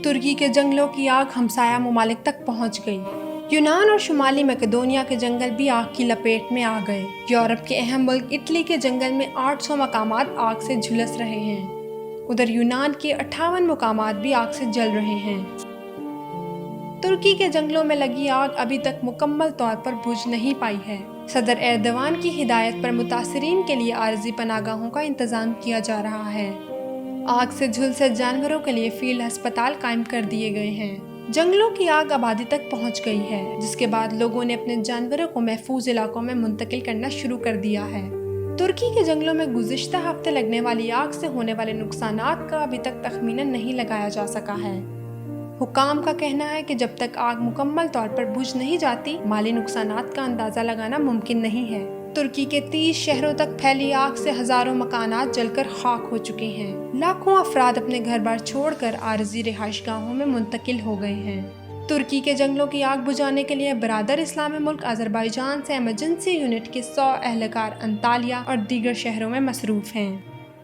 ترکی کے جنگلوں کی آگ ہمسایہ ممالک تک پہنچ گئی۔ یونان اور شمالی میکیڈونیا کے جنگل بھی آگ کی لپیٹ میں آ گئے۔ یورپ کے اہم ملک اٹلی کے جنگل میں 800 مقامات آگ سے جھلس رہے ہیں۔ ادھر یونان کے 58 مقامات بھی آگ سے جل رہے ہیں۔ ترکی کے جنگلوں میں لگی آگ ابھی تک مکمل طور پر بجھ نہیں پائی ہے۔ صدر ایردوان کی ہدایت پر متاثرین کے لیے عارضی پناہ گاہوں کا انتظام کیا جا رہا ہے۔ آگ سے جھلسے جانوروں کے لیے فیلڈ ہسپتال قائم کر دیے گئے ہیں۔ جنگلوں کی آگ آبادی تک پہنچ گئی ہے، جس کے بعد لوگوں نے اپنے جانوروں کو محفوظ علاقوں میں منتقل کرنا شروع کر دیا ہے۔ ترکی کے جنگلوں میں گزشتہ ہفتے لگنے والی آگ سے ہونے والے نقصانات کا ابھی تک تخمیناً نہیں لگایا جا سکا ہے۔ حکام کا کہنا ہے کہ جب تک آگ مکمل طور پر بجھ نہیں جاتی، مالی نقصانات کا اندازہ لگانا ممکن نہیں ہے۔ ترکی کے 30 شہروں تک پھیلی آگ سے ہزاروں مکانات جل کر خاک ہو چکے ہیں۔ لاکھوں افراد اپنے گھر بار چھوڑ کر عارضی رہائش گاہوں میں منتقل ہو گئے ہیں۔ ترکی کے جنگلوں کی آگ بجھانے کے لیے برادر اسلامی ملک آذربائیجان سے ایمرجنسی یونٹ کے 100 اہلکار انطالیہ اور دیگر شہروں میں مصروف ہیں۔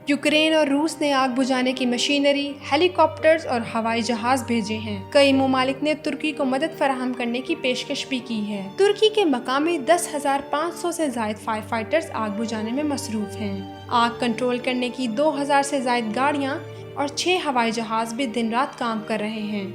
یوکرین اور روس نے آگ بجھانے کی مشینری، ہیلی کاپٹرز اور ہوائی جہاز بھیجے ہیں۔ کئی ممالک نے ترکی کو مدد فراہم کرنے کی پیشکش بھی کی ہے۔ ترکی کے مقامی 10,500 سے زائد فائر فائٹرز آگ بجھانے میں مصروف ہیں۔ آگ کنٹرول کرنے کی 2,000 سے زائد گاڑیاں اور 6 ہوائی جہاز بھی دن رات کام کر رہے ہیں۔